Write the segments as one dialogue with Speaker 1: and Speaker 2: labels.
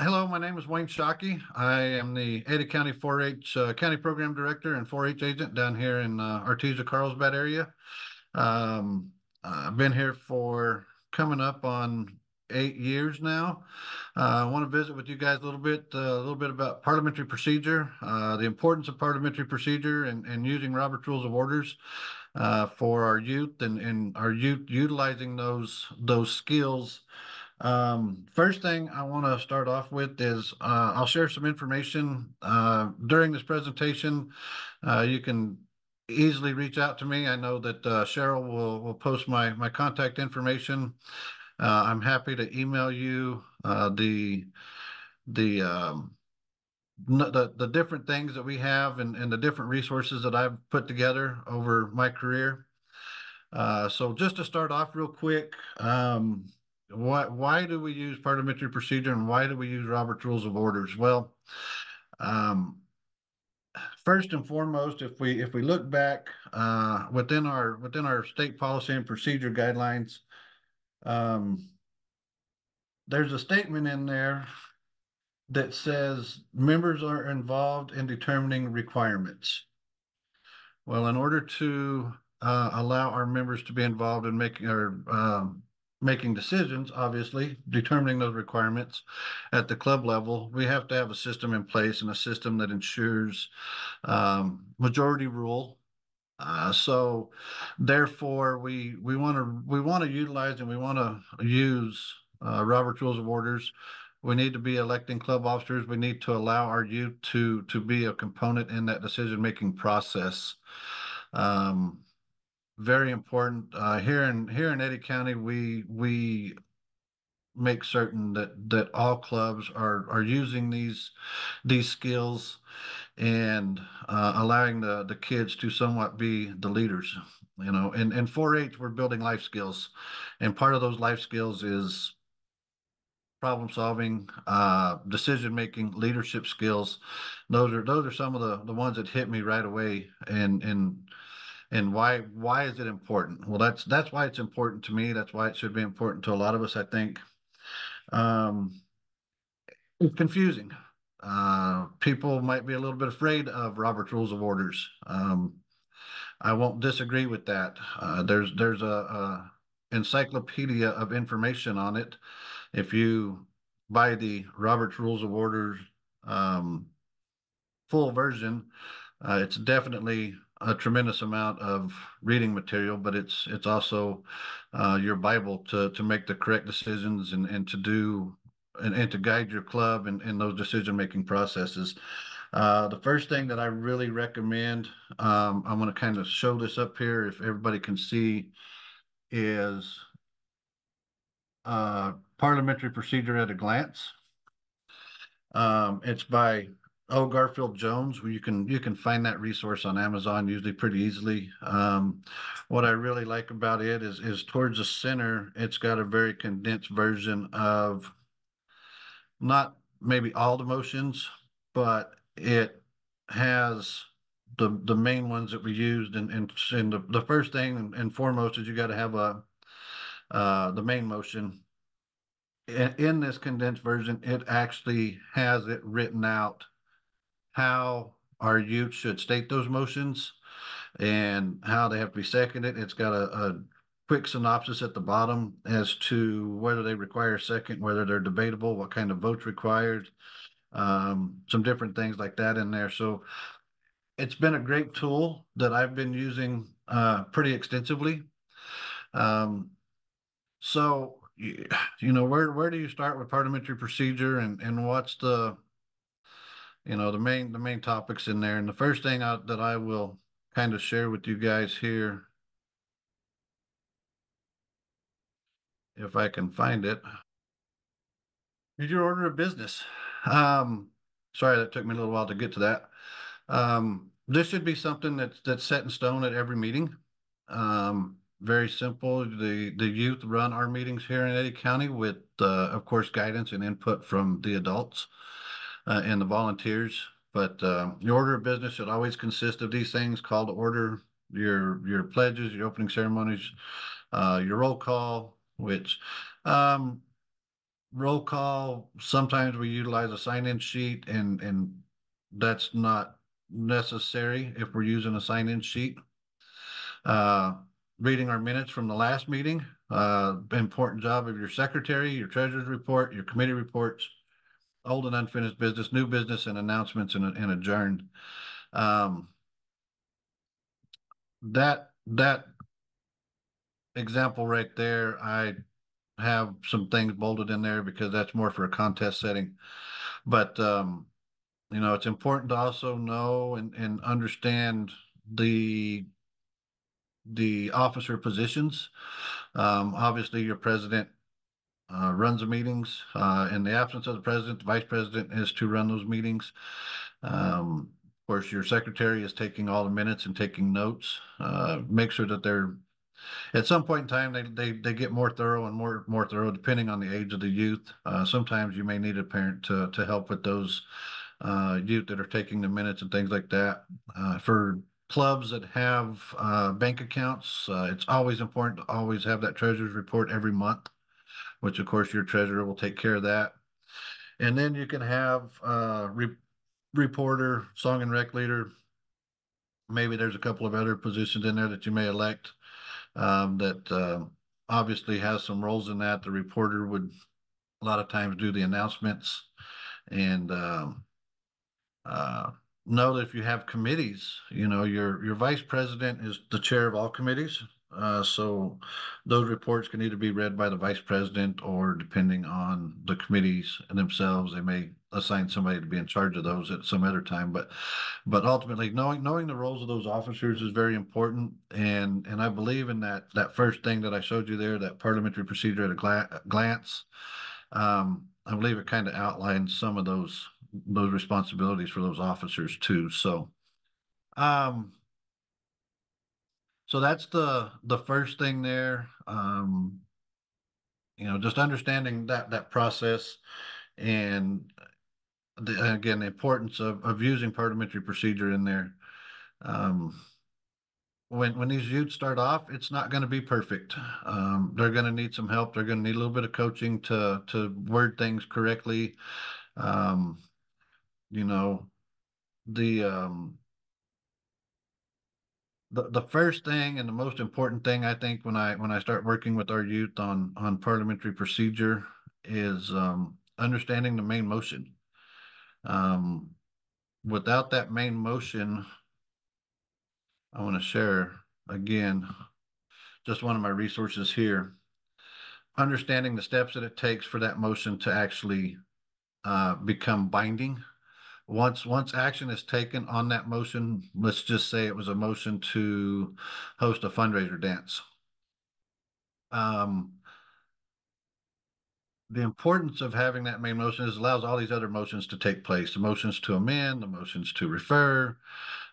Speaker 1: Hello, my name is Wayne Shockey. I am the Ada County 4-H County Program Director and 4-H agent down here in Artesia, Carlsbad area. Um, I've been here for coming up on 8 years now. I want to visit with you guys a little bit about parliamentary procedure, the importance of parliamentary procedure, and using Robert's Rules of Orders for our youth and our youth utilizing those skills. First thing I want to start off with is I'll share some information during this presentation. You can easily reach out to me. I know that Cheryl will post my contact information. I'm happy to email you the the different things that we have and the different resources that I've put together over my career. So just to start off real quick, why do we use parliamentary procedure and why do we use Robert's Rules of Orders? Well, um, first and foremost, if we look back within our state policy and procedure guidelines, um, there's a statement in there that says members are involved in determining requirements. Well, in order to allow our members to be involved in making decisions, obviously determining those requirements at the club level, we have to have a system in place and a system that ensures majority rule. So, therefore, we want to utilize and we want to use Robert's Rules of Orders. We need to be electing club officers. We need to allow our youth to be a component in that decision-making process. Um, Very important. Here in Eddy County, we make certain that all clubs are using these skills and allowing the kids to somewhat be the leaders. In 4-H, we're building life skills, and part of those life skills is problem solving, decision making, leadership skills. Those are some of the ones that hit me right away. And why is it important? Well, that's why it's important to me. That's why it should be important to a lot of us, I think. Um, it's confusing. People might be a little bit afraid of Robert's Rules of Orders. I won't disagree with that. There's a encyclopedia of information on it. If you buy the Robert's Rules of Orders um, full version, it's definitely a tremendous amount of reading material, but it's also your Bible to make the correct decisions and to do and to guide your club in those decision making processes. The first thing that I really recommend, I'm going to kind of show this up here if everybody can see, is Parliamentary Procedure at a Glance. It's by Garfield Jones. Where you can find that resource on Amazon usually pretty easily. What I really like about it is towards the center, it's got a very condensed version of not maybe all the motions, but it has the main ones that we used. And the first thing and foremost is you got to have a the main motion. In this condensed version, it actually has it written out how our youth should state those motions and how they have to be seconded. It's got a quick synopsis at the bottom as to whether they require a second, whether they're debatable, what kind of votes required, some different things like that in there. So it's been a great tool that I've been using pretty extensively. Um, so where do you start with parliamentary procedure and what's the main topics in there. And the first thing that I will kind of share with you guys here, if I can find it, is your order of business. Um, Sorry, that took me a little while to get to that. This should be something that's set in stone at every meeting. Very simple. The youth run our meetings here in Eddy County with, of course, guidance and input from the adults and the volunteers. But your order of business should always consist of these things: call to order, your pledges, your opening ceremonies, your roll call, which um, roll call, sometimes we utilize a sign-in sheet and that's not necessary if we're using a sign-in sheet. Uh, Reading our minutes from the last meeting, important job of your secretary, your treasurer's report, your committee reports, old and unfinished business, new business, and announcements and adjourned. Um, that example right there, I have some things bolded in there because that's more for a contest setting. But it's important to also know and understand the the officer positions. Obviously, your president runs the meetings. In the absence of the president, the vice president is to run those meetings. Of course, your secretary is taking all the minutes and taking notes. Make sure that they're at some point in time they get more thorough and more thorough depending on the age of the youth. Sometimes you may need a parent to help with those youth that are taking the minutes and things like that. For clubs that have bank accounts, it's always important to always have that treasurer's report every month, which of course your treasurer will take care of that. And then you can have reporter, song and rec leader. Maybe there's a couple of other positions in there that you may elect that obviously has some roles in that. The reporter would a lot of times do the announcements and uh, know that if you have committees, your vice president is the chair of all committees. So those reports can either be read by the vice president or depending on the committees themselves, they may assign somebody to be in charge of those at some other time. But ultimately knowing the roles of those officers is very important. And I believe in that first thing that I showed you there, that parliamentary procedure at a glance. I believe it kind of outlines some of those responsibilities for those officers too. Um, so that's the first thing there. Just understanding that process and again the importance of using parliamentary procedure in there. Um, when these youths start off, it's not going to be perfect. They're going to need some help. They're going to need a little bit of coaching to word things correctly. Um, you know, the the first thing and the most important thing I think when I start working with our youth on parliamentary procedure is understanding the main motion. Um, Without that main motion, I want to share again just one of my resources here. Understanding the steps that it takes for that motion to actually become binding. Once action is taken on that motion, let's just say it was a motion to host a fundraiser dance. Um, the importance of having that main motion is it allows all these other motions to take place. The motions to amend, the motions to refer,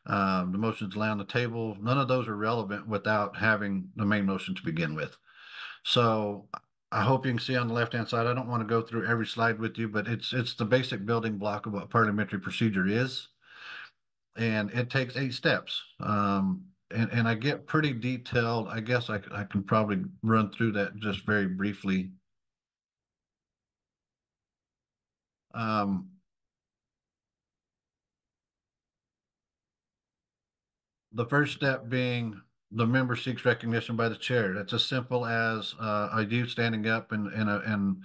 Speaker 1: the motions to lay on the table. None of those are relevant without having the main motion to begin with. So I hope you can see on the left-hand side. I don't want to go through every slide with you, but it's the basic building block of what parliamentary procedure is, and it takes 8 steps. And I get pretty detailed. I guess I can probably run through that just very briefly. Um, The first step being the member seeks recognition by the chair. That's as simple as a youth standing up and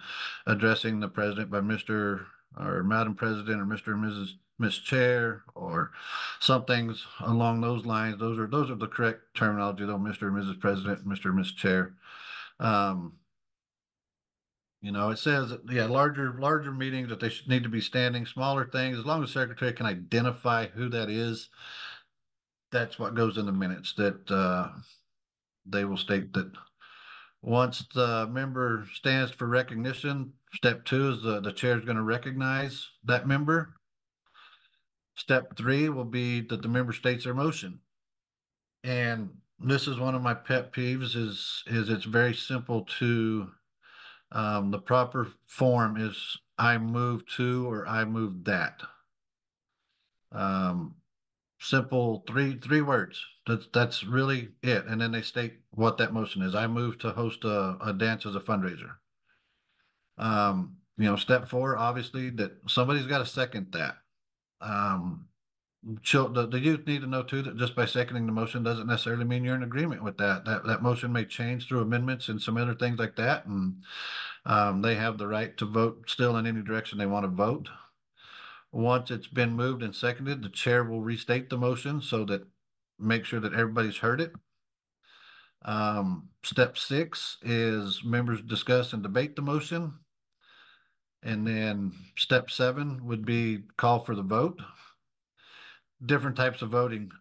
Speaker 1: addressing the president by Mr. or Madam President or Mr. and Mrs. Miss Chair or some things along those lines. Those are the correct terminology though, Mr. and Mrs. President, Mr. and Miss Chair. Um, it says, yeah, larger meetings that they should need to be standing, smaller things, as long as the secretary can identify who that is, that's what goes in the minutes that they will state that once the member stands for recognition, step 2 is the chair is going to recognize that member. Step 3 will be that the member states their motion. And this is one of my pet peeves is it's very simple to the proper form is I move to or I move that. Um, Simple three words. That's really it. And then they state what that motion is. I move to host a dance as a fundraiser. step four, obviously, that somebody's got to second that. Um, the youth need to know too that just by seconding the motion doesn't necessarily mean you're in agreement with that. That motion may change through amendments and some other things like that, and they have the right to vote still in any direction they want to vote. Once it's been moved and seconded, the chair will restate the motion so that make sure that everybody's heard it. Step six is members discuss and debate the motion. And then step seven would be call for the vote. Different types of voting.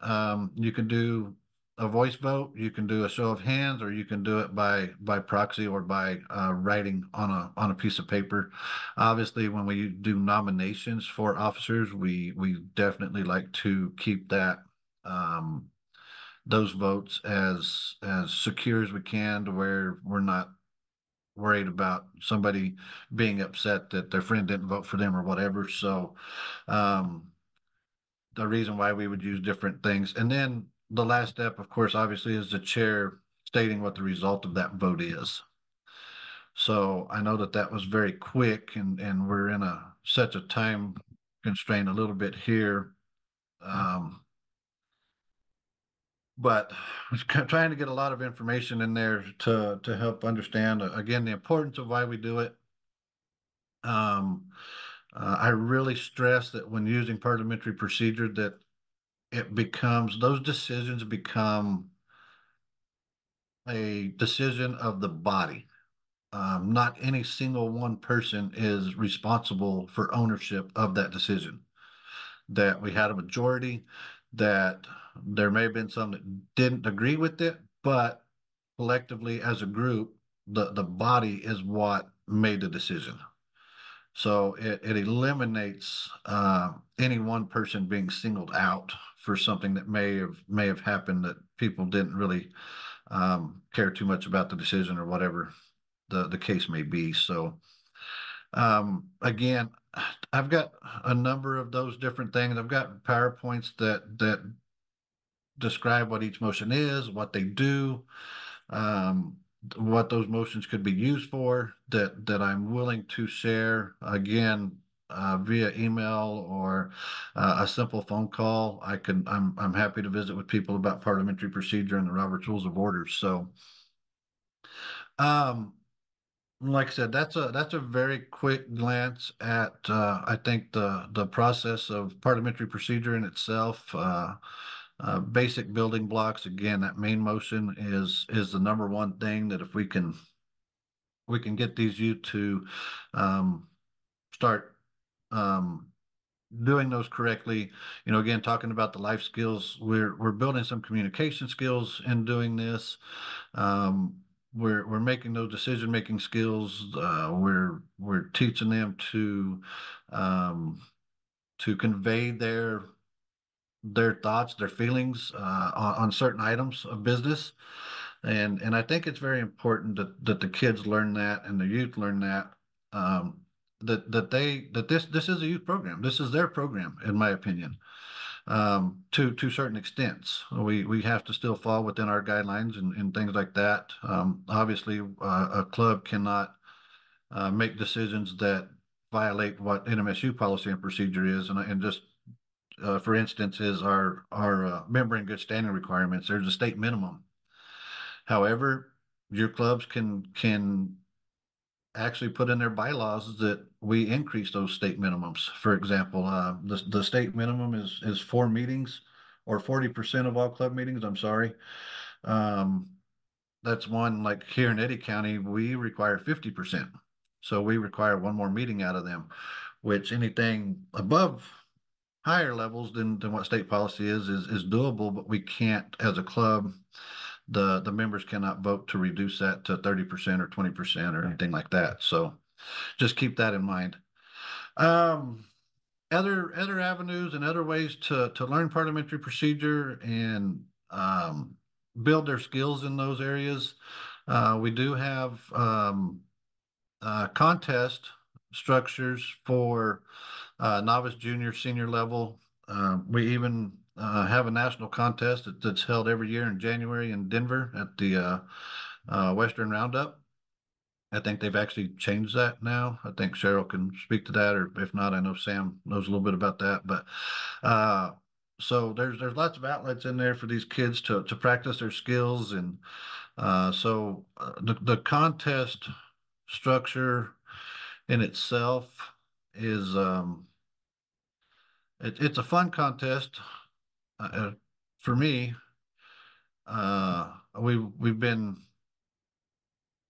Speaker 1: You can do a voice vote, you can do a show of hands, or you can do it by proxy or by writing on a piece of paper. Obviously, when we do nominations for officers, we definitely like to keep that those votes as secure as we can, to where we're not worried about somebody being upset that their friend didn't vote for them or whatever. So um, the reason why we would use different things. And then the last step, of course, obviously, is the chair stating what the result of that vote is. So I know that that was very quick, and we're in such a time constraint a little bit here. Um, but trying to get a lot of information in there to help understand again the importance of why we do it. Um, I really stress that when using parliamentary procedure, that those decisions become a decision of the body. Not any single one person is responsible for ownership of that decision. That we had a majority, that there may have been some that didn't agree with it, but collectively as a group, the body is what made the decision. So it eliminates any one person being singled out for something that may have happened that people didn't really care too much about the decision or whatever the case may be. So again, I've got a number of those different things. I've got PowerPoints that describe what each motion is, what they do, um, what those motions could be used for, that I'm willing to share again via email or a simple phone call. I'm happy to visit with people about parliamentary procedure and the Robert's Rules of Order. So um, like I said, that's a very quick glance at I think the process of parliamentary procedure in itself. Basic building blocks. Again, that main motion is the number one thing that if we can get these youth to start um, doing those correctly. Again, talking about the life skills, we're building some communication skills in doing this. Um, we're making those decision making skills. We're teaching them um, to convey their thoughts, their feelings on certain items of business. And I think it's very important that the kids learn that and the youth learn that. Um, that this is a youth program. This is their program, in my opinion. To certain extents, we have to still fall within our guidelines and things like that. Obviously, a club cannot make decisions that violate what NMSU policy and procedure is, and just for instance, is our member in good standing requirements. There's a state minimum. However, your clubs can actually put in their bylaws that we increase those state minimums. For example, the state minimum is 4 meetings or 40% of all club meetings. I'm sorry. Um, that's one. Like here in Eddy County, we require 50%. So we require one more meeting out of them, which anything above higher levels than what state policy is doable, but we can't as a club. The members cannot vote to reduce that to 30% or 20% or anything like that. So just keep that in mind. Um, other avenues and other ways to learn parliamentary procedure and build their skills in those areas. We do have contest structures for novice, junior, senior level. We even have a national contest that's held every year in January in Denver at the Western Roundup. I think they've actually changed that now. I think Cheryl can speak to that, or if not, I know Sam knows a little bit about that. But uh, so there's lots of outlets in there for these kids to practice their skills, and the contest structure in itself is it's a fun contest for me. We've been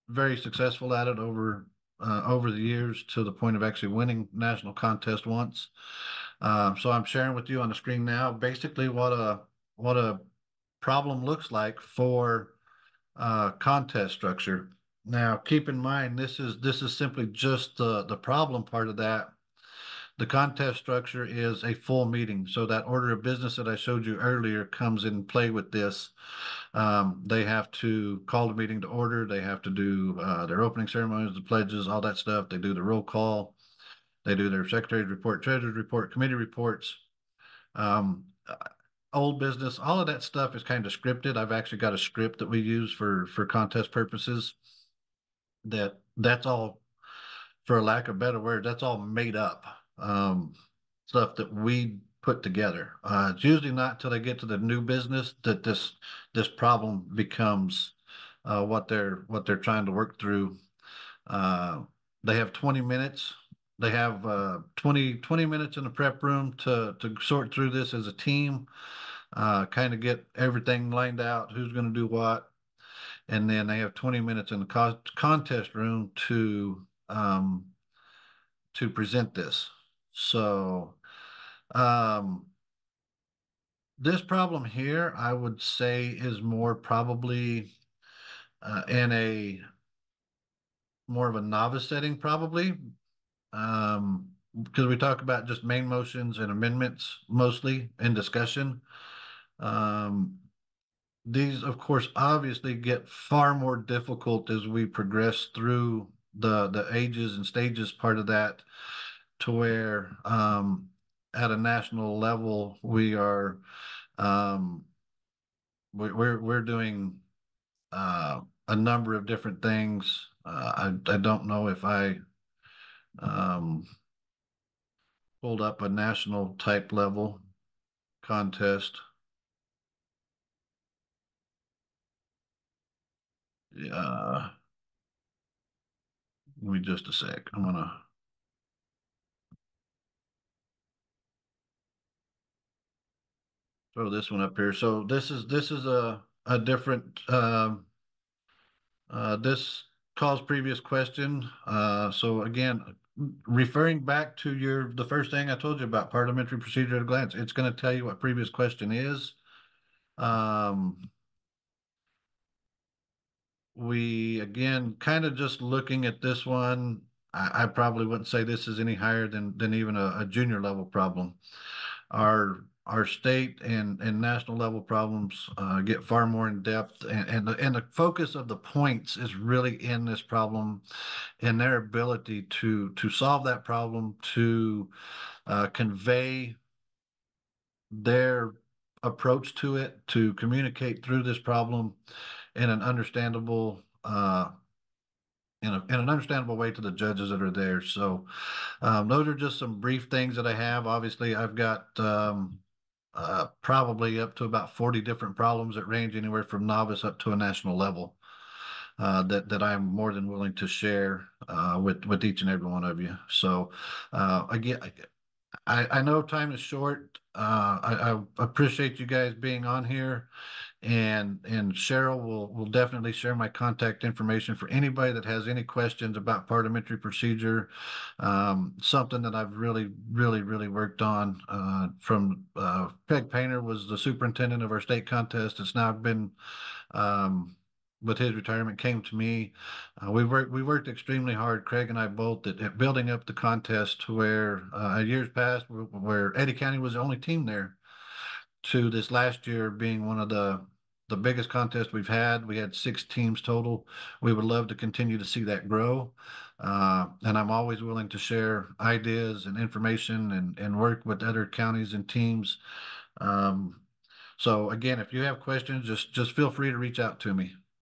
Speaker 1: very successful at it over the years to the point of actually winning national contest once. So I'm sharing with you on the screen now basically what a problem looks like for contest structure. Now, keep in mind this is simply just the problem part of that. The contest structure is a full meeting, so that order of business that I showed you earlier comes in play with this. They have to call the meeting to order. They have to do their opening ceremonies, the pledges, all that stuff. They do the roll call. They do their secretary's report, treasurer's report, committee reports, um, old business. All of that stuff is kind of scripted. I've actually got a script that we use for contest purposes. That's all, for a lack of better word, that's all made up stuff that we put together. It's usually not until they get to the new business that this problem becomes what they're trying to work through. Uh, they have 20 minutes. They have 20 minutes in the prep room to sort through this as a team, kind of get everything lined out, who's going to do what, and then they have 20 minutes in the contest room to present this. So um, this problem here, I would say, is more probably in a more of a novice setting, probably, because we talk about just main motions and amendments mostly in discussion. Um, these, of course, obviously get far more difficult as we progress through the ages and stages part of that, to where at a national level um, we're doing a number of different things. I don't know if I um, pulled up a national type level contest. Uh, Give me just a sec. I'm gonna throw this one up here. So this is a different this calls previous question. So again, referring back to the first thing I told you about parliamentary procedure at a glance, it's going to tell you what previous question is. Um, we again kind of just looking at this one. I probably wouldn't say this is any higher than even a junior level problem. Our state and national level problems get far more in depth, and the focus of the points is really in this problem and their ability to solve that problem, to convey their approach to it, to communicate through this problem in an understandable in an understandable way to the judges that are there. So those are just some brief things that I have. Obviously, I've got probably up to about 40 different problems that range anywhere from novice up to a national level, that I'm more than willing to share with each and every one of you. So again, I know time is short. I appreciate you guys being on here, and Cheryl will definitely share my contact information for anybody that has any questions about parliamentary procedure. Something that I've really worked on from Peg Painter was the superintendent of our state contest. It's now been with his retirement came to me. We worked extremely hard, Craig and I both, at building up the contest to where years past where Eddy County was the only team there, to this last year being one of the biggest contests we've had. We had 6 teams total. We would love to continue to see that grow. And I'm always willing to share ideas and information and work with other counties and teams. Um, so again, if you have questions, just feel free to reach out to me.